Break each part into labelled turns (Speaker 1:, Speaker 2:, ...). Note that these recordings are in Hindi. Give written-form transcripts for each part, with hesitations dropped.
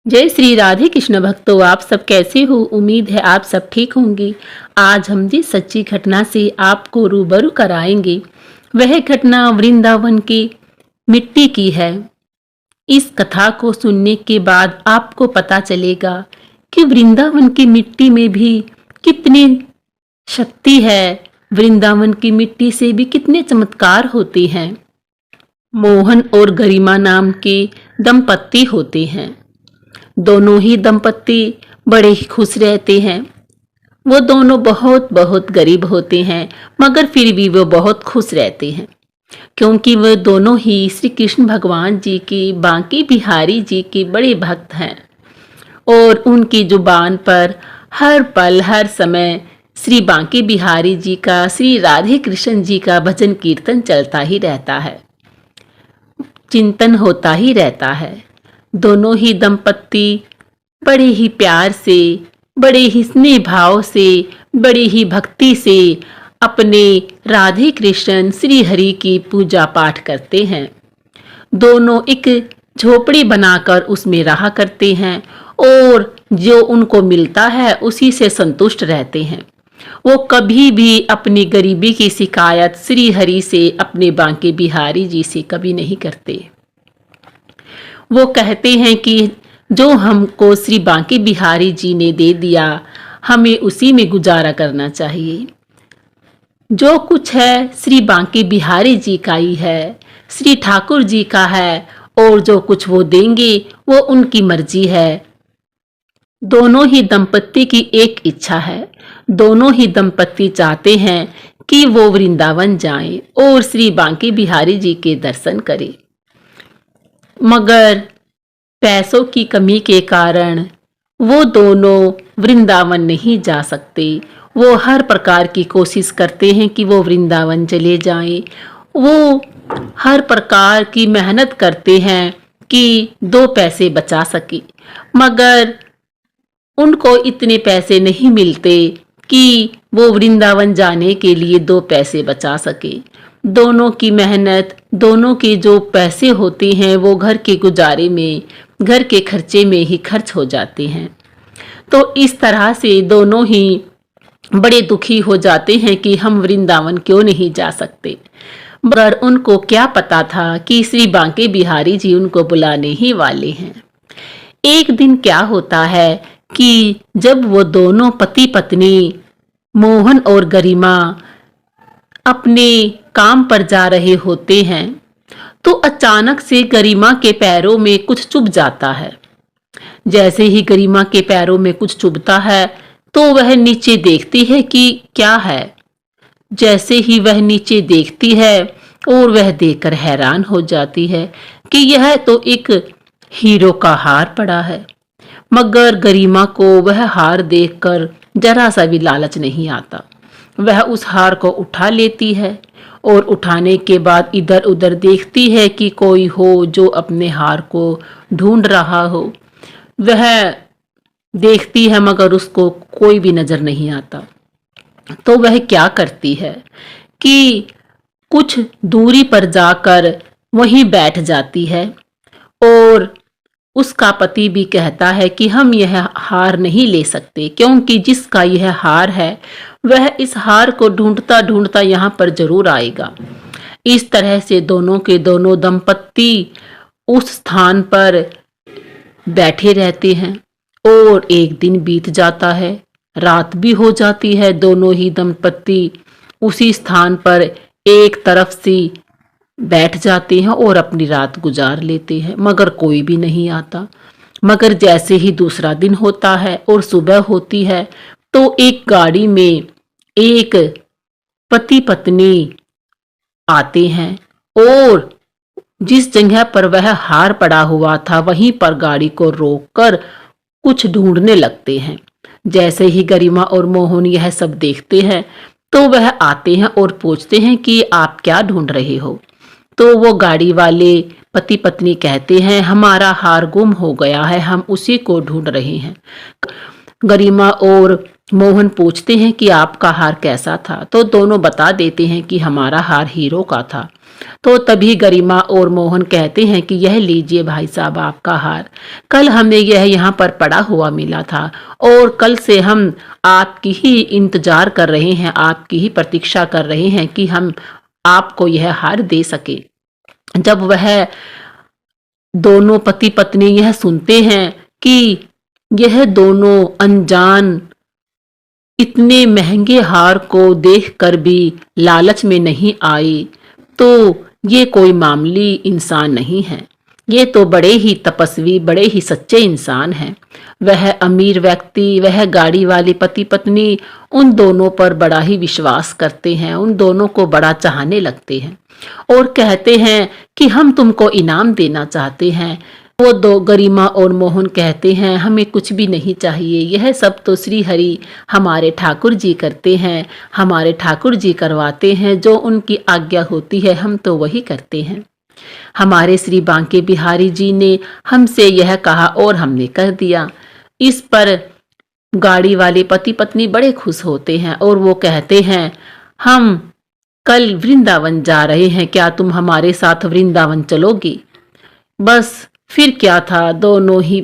Speaker 1: जय श्री राधे कृष्ण भक्तों, आप सब कैसे हो। उम्मीद है आप सब ठीक होंगे। आज हम जिस सच्ची घटना से आपको रूबरू कराएंगे वह घटना वृंदावन की मिट्टी की है। इस कथा को सुनने के बाद आपको पता चलेगा कि वृंदावन की मिट्टी में भी कितनी शक्ति है। वृंदावन की मिट्टी से भी कितने चमत्कार होते हैं। मोहन और गरिमा नाम के दंपत्ति होते हैं। दोनों ही दंपत्ति बड़े ही खुश रहते हैं। वो दोनों बहुत बहुत गरीब होते हैं, मगर फिर भी वो बहुत खुश रहते हैं, क्योंकि वह दोनों ही श्री कृष्ण भगवान जी की बांके बिहारी जी के बड़े भक्त हैं। और उनकी जुबान पर हर पल हर समय श्री बांके बिहारी जी का, श्री राधे कृष्ण जी का भजन कीर्तन चलता ही रहता है, चिंतन होता ही रहता है। दोनों ही दंपत्ति बड़े ही प्यार से, बड़े ही स्नेह भाव से, बड़ी ही भक्ति से अपने राधे कृष्ण श्री हरि की पूजा पाठ करते हैं। दोनों एक झोपड़ी बनाकर उसमें रहा करते हैं और जो उनको मिलता है उसी से संतुष्ट रहते हैं। वो कभी भी अपनी गरीबी की शिकायत श्री हरि से, अपने बांके बिहारी जी से कभी नहीं करते। वो कहते हैं कि जो हमको श्री बांके बिहारी जी ने दे दिया, हमें उसी में गुजारा करना चाहिए। जो कुछ है श्री बांके बिहारी जी का ही है, श्री ठाकुर जी का है, और जो कुछ वो देंगे वो उनकी मर्जी है। दोनों ही दंपत्ति की एक इच्छा है। दोनों ही दंपत्ति चाहते हैं कि वो वृंदावन जाएं और श्री बांके बिहारी जी के दर्शन करें, मगर पैसों की कमी के कारण वो दोनों वृंदावन नहीं जा सकते। वो हर प्रकार की कोशिश करते हैं कि वो वृंदावन चले जाएं। वो हर प्रकार की मेहनत करते हैं कि 2 पैसे बचा सके, मगर उनको इतने पैसे नहीं मिलते कि वो वृंदावन जाने के लिए 2 पैसे बचा सके। दोनों की मेहनत, दोनों के जो पैसे होते हैं वो घर के गुजारे में, घर के खर्चे में ही खर्च हो जाते हैं। तो इस तरह से दोनों ही बड़े दुखी हो जाते हैं कि हम वृंदावन क्यों नहीं जा सकते। मगर उनको क्या पता था कि श्री बांके बिहारी जी उनको बुलाने ही वाले हैं। एक दिन क्या होता है कि जब वो दोनों पति पत्नी मोहन और गरिमा अपने काम पर जा रहे होते हैं, तो अचानक से गरिमा के पैरों में कुछ चुभ जाता है। जैसे ही गरिमा के पैरों में कुछ चुभता है तो वह नीचे देखती है कि क्या है। जैसे ही वह नीचे देखती है और वह देखकर हैरान हो जाती है कि यह तो एक हीरो का हार पड़ा है। मगर गरिमा को वह हार देखकर जरा सा भी लालच नहीं आता। वह उस हार को उठा लेती है और उठाने के बाद इधर उधर देखती है कि कोई हो जो अपने हार को ढूंढ रहा हो। वह देखती है मगर उसको कोई भी नजर नहीं आता। तो वह क्या करती है कि कुछ दूरी पर जाकर वहीं बैठ जाती है और उसका पति भी कहता है कि हम यह हार नहीं ले सकते, क्योंकि जिसका यह हार है वह इस हार को ढूंढता ढूंढता यहाँ पर जरूर आएगा। इस तरह से दोनों के दोनों दंपत्ति उस स्थान पर बैठे रहते हैं और एक दिन बीत जाता है, रात भी हो जाती है। दोनों ही दंपत्ति उसी स्थान पर एक तरफ से बैठ जाते हैं और अपनी रात गुजार लेते हैं, मगर कोई भी नहीं आता। मगर जैसे ही दूसरा दिन होता है और सुबह होती है तो एक गाड़ी में एक पति पत्नी आते हैं और जिस जगह पर वह हार पड़ा हुआ था वहीं पर गाड़ी को रोककर कुछ ढूंढने लगते हैं। जैसे ही गरिमा और मोहन यह सब देखते हैं तो वह आते हैं और पूछते हैं कि आप क्या ढूंढ रहे हो। तो वो गाड़ी वाले पति पत्नी कहते हैं हमारा हार गुम हो गया है, हम उसी को ढूंढ रहे हैं। गरिमा और मोहन पूछते हैं कि आपका हार कैसा था। तो दोनों बता देते हैं कि हमारा हार हीरो का था। तो तभी गरिमा और मोहन कहते हैं कि यह लीजिए भाई साहब आपका हार। कल हमें यह यहाँ पर पड़ा हुआ मिला था और कल से हम आपकी ही इंतजार कर रहे हैं, आपकी ही प्रतीक्षा कर रहे हैं कि हम आपको यह हार दे सके। जब वह दोनों पति पत्नी यह सुनते हैं कि यह दोनों अनजान इतने महंगे हार को देखकर भी लालच में नहीं आए, तो ये कोई मामूली इंसान नहीं है, ये तो बड़े ही तपस्वी, बड़े ही सच्चे इंसान हैं। वह अमीर व्यक्ति, वह गाड़ी वाले पति पत्नी उन दोनों पर बड़ा ही विश्वास करते हैं, उन दोनों को बड़ा चाहने लगते हैं और कहते हैं कि हम तुमको इनाम देना चाहते हैं। वो दो गरिमा और मोहन कहते हैं हमें कुछ भी नहीं चाहिए, यह सब तो श्री हरि हमारे ठाकुर जी करते हैं, हमारे ठाकुर जी करवाते हैं, जो उनकी आज्ञा होती है हम तो वही करते हैं। हमारे श्री बांके बिहारी जी ने हमसे यह कहा और हमने कर दिया। इस पर गाड़ी वाले पति पत्नी बड़े खुश होते हैं और वो कहते हैं हम कल वृंदावन जा रहे हैं, क्या तुम हमारे साथ वृंदावन चलोगी? बस फिर क्या था, दोनों ही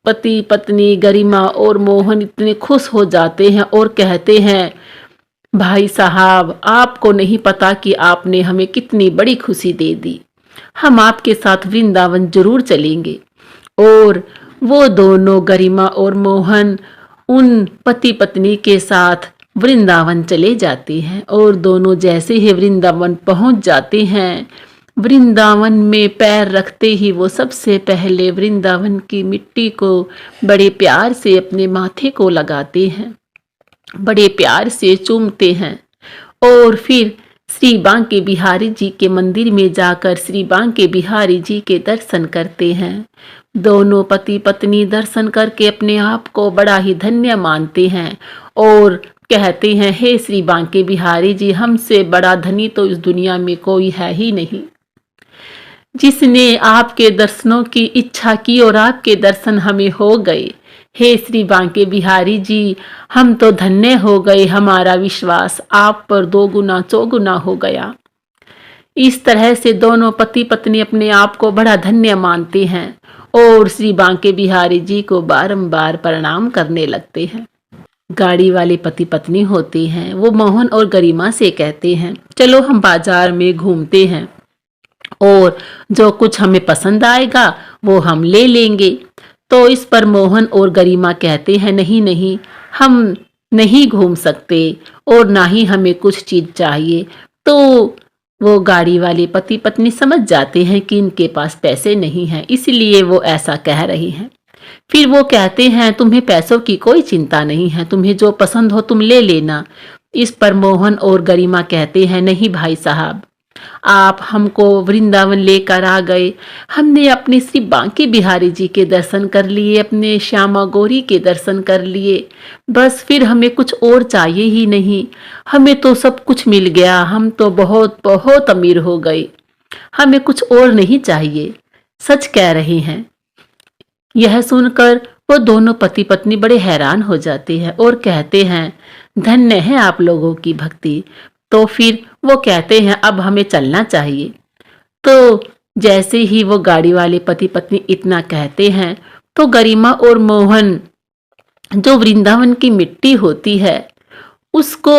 Speaker 1: पति पत्नी गरिमा और मोहन इतने खुश हो जाते हैं और कहते हैं भाई साहब आपको नहीं पता कि आपने हमें कितनी बड़ी खुशी दे दी, हम आपके साथ वृंदावन जरूर चलेंगे। और वो दोनों गरिमा और मोहन उन पति पत्नी के साथ वृंदावन चले जाते हैं और दोनों जैसे ही वृंदावन पहुंच जाते हैं, वृंदावन में पैर रखते ही वो सबसे पहले वृंदावन की मिट्टी को बड़े प्यार से अपने माथे को लगाते हैं, बड़े प्यार से चूमते हैं और फिर श्री बांके बिहारी जी के मंदिर में जाकर श्री बांके बिहारी जी के दर्शन करते हैं। दोनों पति पत्नी दर्शन करके अपने आप को बड़ा ही धन्य मानते हैं और कहते हैं हे श्री बांके बिहारी जी, हमसे बड़ा धनी तो इस दुनिया में कोई है ही नहीं, जिसने आपके दर्शनों की इच्छा की और आपके दर्शन हमें हो गए। हे श्री बांके बिहारी जी, हम तो धन्य हो गए, हमारा विश्वास आप पर 2 गुना 4 गुना हो गया। इस तरह से दोनों पति पत्नी अपने आप को बड़ा धन्य मानते हैं और श्री बांके बिहारी जी को बारंबार प्रणाम करने लगते हैं। गाड़ी वाले पति पत्नी होते हैं, वो मोहन और गरिमा से कहते हैं चलो हम बाजार में घूमते हैं और जो कुछ हमें पसंद आएगा वो हम ले लेंगे। तो इस पर मोहन और गरिमा कहते हैं नहीं नहीं, हम नहीं घूम सकते और ना ही हमें कुछ चीज चाहिए। तो वो गाड़ी वाले पति पत्नी समझ जाते हैं कि इनके पास पैसे नहीं हैं, इसलिए वो ऐसा कह रही हैं। फिर वो कहते हैं तुम्हें पैसों की कोई चिंता नहीं है, तुम्हें जो पसंद हो तुम ले लेना। इस पर मोहन और गरिमा कहते हैं नहीं भाई साहब, आप हमको वृंदावन लेकर आ गए, हमने अपने श्री बांके बिहारी जी के दर्शन कर लिए, अपने श्यामा गौरी के दर्शन कर लिए, बस फिर हमें कुछ और चाहिए ही नहीं, हमें तो सब कुछ मिल गया, हम तो बहुत बहुत अमीर हो गए, हमें कुछ और नहीं चाहिए। सच कह रहे हैं। यह सुनकर वो दोनों पति पत्नी बड़े हैरान हो जाते हैं और कहते हैं धन्य है आप लोगों की भक्ति। तो फिर वो कहते हैं अब हमें चलना चाहिए। तो जैसे ही वो गाड़ी वाले पति पत्नी इतना कहते हैं तो गरिमा और मोहन जो वृंदावन की मिट्टी होती है उसको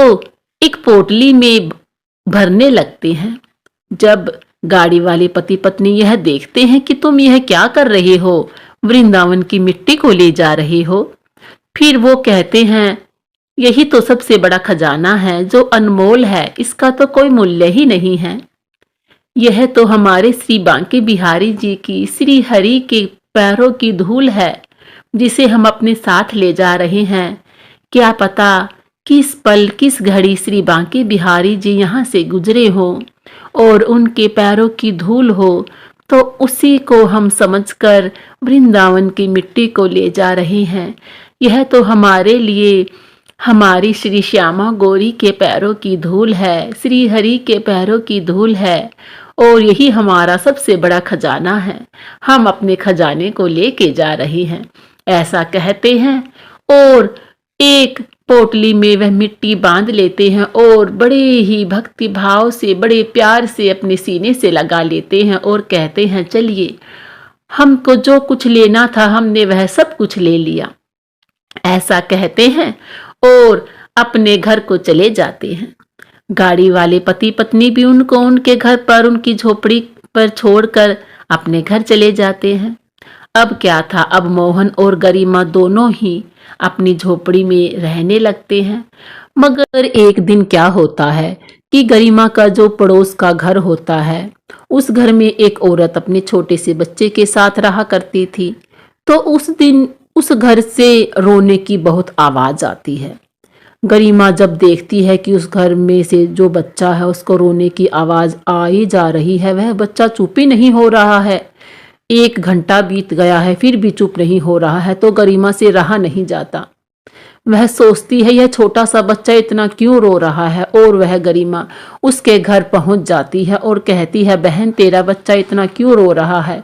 Speaker 1: एक पोटली में भरने लगते हैं। जब गाड़ी वाले पति पत्नी यह देखते हैं कि तुम यह क्या कर रहे हो, वृंदावन की मिट्टी को ले जा रहे हो, फिर वो कहते हैं यही तो सबसे बड़ा खजाना है जो अनमोल है, इसका तो कोई मूल्य ही नहीं है। यह तो हमारे श्री बांके बिहारी जी की श्री हरि के पैरों की धूल है जिसे हम अपने साथ ले जा रहे हैं। क्या पता किस पल किस घड़ी श्री बांके बिहारी जी यहाँ से गुजरे हो और उनके पैरों की धूल हो, तो उसी को हम समझकर वृंदावन की मिट्टी को ले जा रहे हैं। यह तो हमारे लिए हमारी श्री श्यामा गौरी के पैरों की धूल है, श्री हरि के पैरों की धूल है और यही हमारा सबसे बड़ा खजाना है, हम अपने खजाने को लेके जा रहे हैं। ऐसा कहते हैं और एक पोटली में वह मिट्टी बांध लेते हैं और बड़े ही भक्ति भाव से, बड़े प्यार से अपने सीने से लगा लेते हैं और कहते हैं, चलिए हमको जो कुछ लेना था हमने वह सब कुछ ले लिया। ऐसा कहते हैं और अपने घर को चले जाते हैं। गाड़ी वाले पति पत्नी भी उनको उनके घर पर, उनकी झोपड़ी पर छोड़कर अपने घर चले जाते हैं। अब क्या था, अब मोहन और गरिमा दोनों ही अपनी झोपड़ी में रहने लगते हैं। मगर एक दिन क्या होता है कि गरिमा का जो पड़ोस का घर होता है, उस घर में एक औरत अपने छोटे से बच्चे के साथ रहा करती थी। तो उस दिन उस घर से रोने की बहुत आवाज आती है। गरिमा जब देखती है कि उस घर में से जो बच्चा है उसको रोने की आवाज आ ही जा रही है, वह बच्चा चुप ही नहीं हो रहा है। 1 घंटा बीत गया है फिर भी चुप नहीं हो रहा है, तो गरिमा से रहा नहीं जाता। वह सोचती है यह छोटा सा बच्चा इतना क्यों रो रहा है, और वह गरिमा उसके घर पहुंच जाती है और कहती है, बहन तेरा बच्चा इतना क्यों रो रहा है?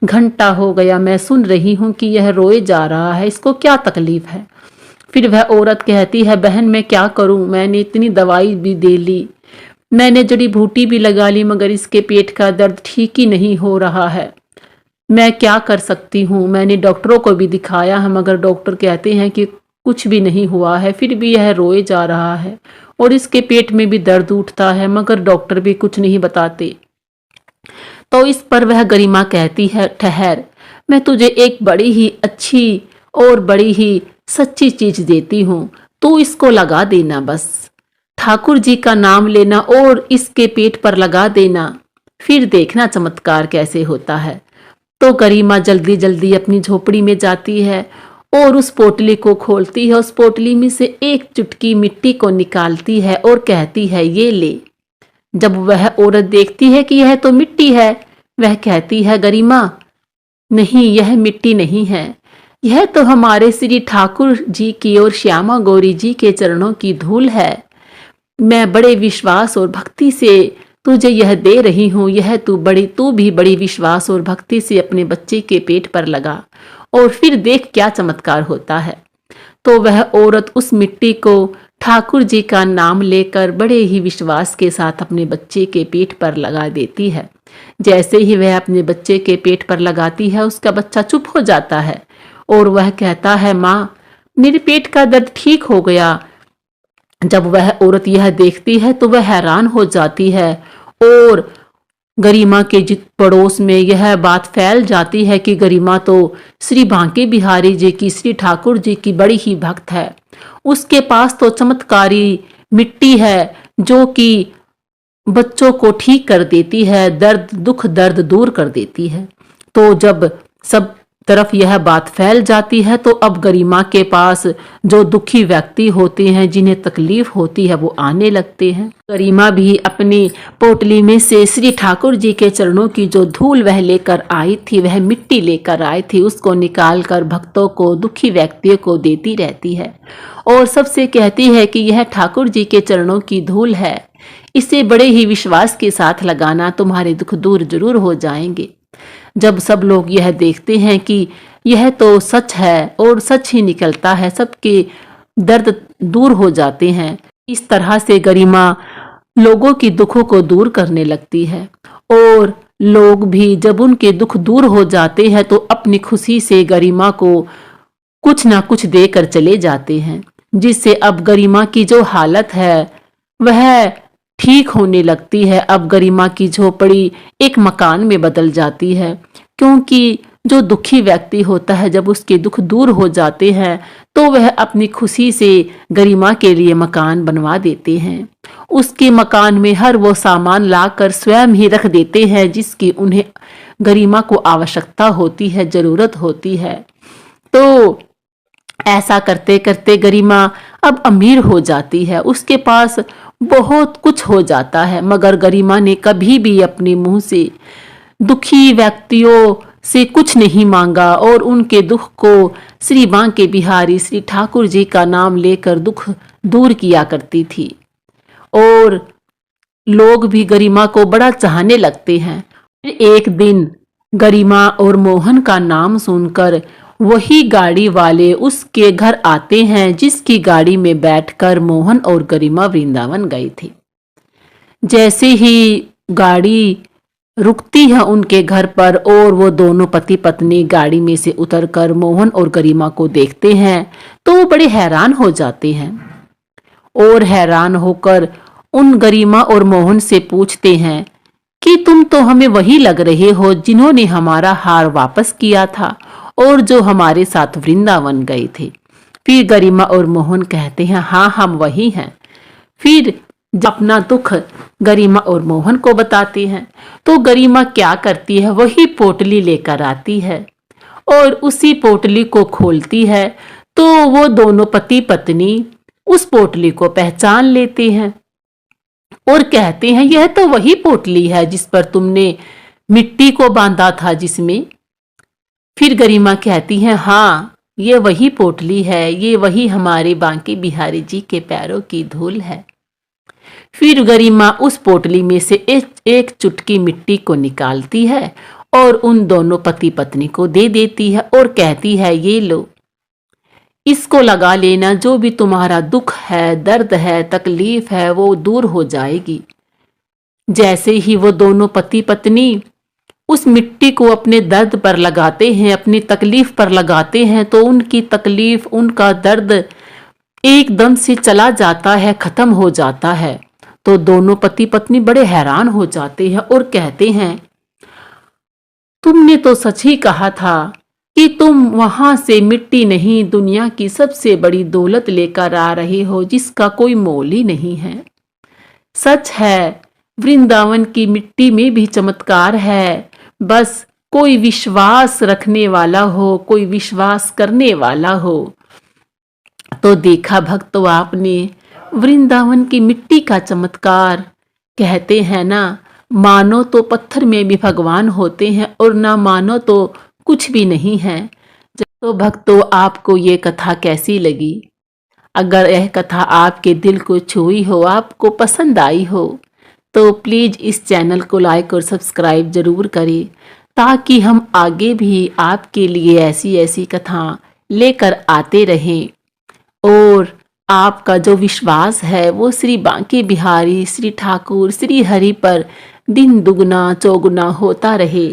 Speaker 1: घंटा हो गया मैं सुन रही हूँ कि यह रोए जा रहा है, इसको क्या तकलीफ है? फिर वह औरत कहती है, बहन मैं क्या करूं, मैंने इतनी दवाई भी दे ली, मैंने जड़ी बूटी भी लगा ली, मगर इसके पेट का दर्द ठीक ही नहीं हो रहा है। मैं क्या कर सकती हूँ? मैंने डॉक्टरों को भी दिखाया है, मगर डॉक्टर कहते हैं कि कुछ भी नहीं हुआ है, फिर भी यह रोए जा रहा है और इसके पेट में भी दर्द उठता है, मगर डॉक्टर भी कुछ नहीं बताते। तो इस पर वह गरिमा कहती है, ठहर, मैं तुझे एक बड़ी ही अच्छी और बड़ी ही सच्ची चीज देती हूँ, तू इसको लगा देना, बस ठाकुर जी का नाम लेना और इसके पेट पर लगा देना, फिर देखना चमत्कार कैसे होता है। तो गरिमा जल्दी जल्दी अपनी झोपड़ी में जाती है और उस पोटली को खोलती है, उस पोटली में से एक चुटकी मिट्टी को निकालती है और कहती है, ये ले। जब वह औरत देखती है कि यह तो मिट्टी है, वह कहती है, गरिमा नहीं, यह मिट्टी नहीं है, यह तो हमारे श्री ठाकुर जी की और श्यामा गौरी जी के चरणों की धूल है। मैं बड़े विश्वास और भक्ति से तुझे यह दे रही हूँ, यह तू भी बड़ी विश्वास और भक्ति से अपने बच्चे के पेट पर लगा और फिर देख क्या चमत्कार होता है। तो वह औरत उस मिट्टी को ठाकुर जी का नाम लेकर बड़े ही विश्वास के साथ अपने बच्चे के पेट पर लगा देती है। जैसे ही वह अपने बच्चे के पेट पर लगाती है, उसका बच्चा चुप हो जाता है और वह कहता है, माँ मेरे पेट का दर्द ठीक हो गया। जब वह औरत यह देखती है तो वह हैरान हो जाती है और गरिमा के पड़ोस में यह बात फैल जाती है कि गरिमा तो श्री बांके बिहारी जी की, श्री ठाकुर जी की बड़ी ही भक्त है। उसके पास तो चमत्कारी मिट्टी है जो कि बच्चों को ठीक कर देती है, दुख दर्द दूर कर देती है। तो जब सब तरफ यह बात फैल जाती है तो अब गरिमा के पास जो दुखी व्यक्ति होते हैं, जिन्हें तकलीफ होती है, वो आने लगते हैं। गरिमा भी अपनी पोटली में से श्री ठाकुर जी के चरणों की जो धूल वह लेकर आई थी, वह मिट्टी लेकर आई थी, उसको निकाल कर भक्तों को, दुखी व्यक्तियों को देती रहती है और सबसे कहती है कि यह ठाकुर जी के चरणों की धूल है, इसे बड़े ही विश्वास के साथ लगाना, तुम्हारे दुख दूर जरूर हो जाएंगे। जब सब लोग यह देखते हैं कि यह तो सच है और सच ही निकलता है, सबके दर्द दूर हो जाते हैं। इस तरह से गरिमा लोगों की दुखों को दूर करने लगती है और लोग भी जब उनके दुख दूर हो जाते हैं तो अपनी खुशी से गरिमा को कुछ ना कुछ देकर चले जाते हैं, जिससे अब गरिमा की जो हालत है वह ठीक होने लगती है। अब गरिमा की झोपड़ी एक मकान में बदल जाती है, क्योंकि जो दुखी व्यक्ति होता है, जब उसके दुख दूर हो जाते हैं तो वह अपनी खुशी से गरिमा के लिए मकान बनवा देते हैं। उसके मकान में हर वो सामान लाकर स्वयं ही रख देते हैं जिसकी उन्हें, गरिमा को आवश्यकता होती है, जरूरत होती है। तो ऐसा करते करते गरिमा अब अमीर हो जाती है, उसके पास बहुत कुछ हो जाता है, मगर गरिमा ने कभी भी अपने मुंह से दुखी व्यक्तियों से कुछ नहीं मांगा और उनके दुख को श्री बांके बिहारी श्री ठाकुर जी का नाम लेकर दुख दूर किया करती थी और लोग भी गरिमा को बड़ा चाहने लगते हैं। फिर एक दिन गरिमा और मोहन का नाम सुनकर वही गाड़ी वाले उसके घर आते हैं जिसकी गाड़ी में बैठकर मोहन और गरिमा वृंदावन गए थे। जैसे ही गाड़ी रुकती है उनके घर पर और वो दोनों पति पत्नी गाड़ी में से उतरकर मोहन और गरिमा को देखते हैं तो वो बड़े हैरान हो जाते हैं और हैरान होकर उन गरिमा और मोहन से पूछते हैं कि तुम तो हमें वही लग रहे हो जिन्होंने हमारा हार वापस किया था और जो हमारे साथ वृंदावन गए थे। फिर गरिमा और मोहन कहते हैं हाँ हम वही हैं। फिर जब अपना दुख गरिमा और मोहन को बताते हैं तो गरिमा क्या करती है, वही पोटली लेकर आती है और उसी पोटली को खोलती है तो वो दोनों पति पत्नी उस पोटली को पहचान लेते हैं और कहते हैं यह तो वही पोटली है जिस पर तुमने मिट्टी को बांधा था जिसमें। फिर गरिमा कहती है हाँ ये वही पोटली है, ये वही हमारे बांके बिहारी जी के पैरों की धूल है। फिर गरिमा उस पोटली में से एक चुटकी मिट्टी को निकालती है और उन दोनों पति पत्नी को दे देती है और कहती है ये लो, इसको लगा लेना, जो भी तुम्हारा दुख है, दर्द है, तकलीफ है वो दूर हो जाएगी। जैसे ही वो दोनों पति पत्नी उस मिट्टी को अपने दर्द पर लगाते हैं, अपनी तकलीफ पर लगाते हैं तो उनकी तकलीफ, उनका दर्द एकदम से चला जाता है, खत्म हो जाता है। तो दोनों पति पत्नी बड़े हैरान हो जाते हैं और कहते हैं तुमने तो सच ही कहा था कि तुम वहां से मिट्टी नहीं दुनिया की सबसे बड़ी दौलत लेकर आ रहे हो जिसका कोई मोल ही नहीं है। सच है, वृंदावन की मिट्टी में भी चमत्कार है, बस कोई विश्वास रखने वाला हो, कोई विश्वास करने वाला हो। तो देखा भक्तों आपने वृंदावन की मिट्टी का चमत्कार। कहते हैं ना, मानो तो पत्थर में भी भगवान होते हैं और ना मानो तो कुछ भी नहीं है। तो भक्तों आपको ये कथा कैसी लगी? अगर यह कथा आपके दिल को छुई हो, आपको पसंद आई हो तो प्लीज इस चैनल को लाइक और सब्सक्राइब जरूर करें ताकि हम आगे भी आपके लिए ऐसी ऐसी कथा लेकर आते रहें और आपका जो विश्वास है वो श्री बांके बिहारी, श्री ठाकुर, श्री हरि पर दिन दुगना चौगुना होता रहे।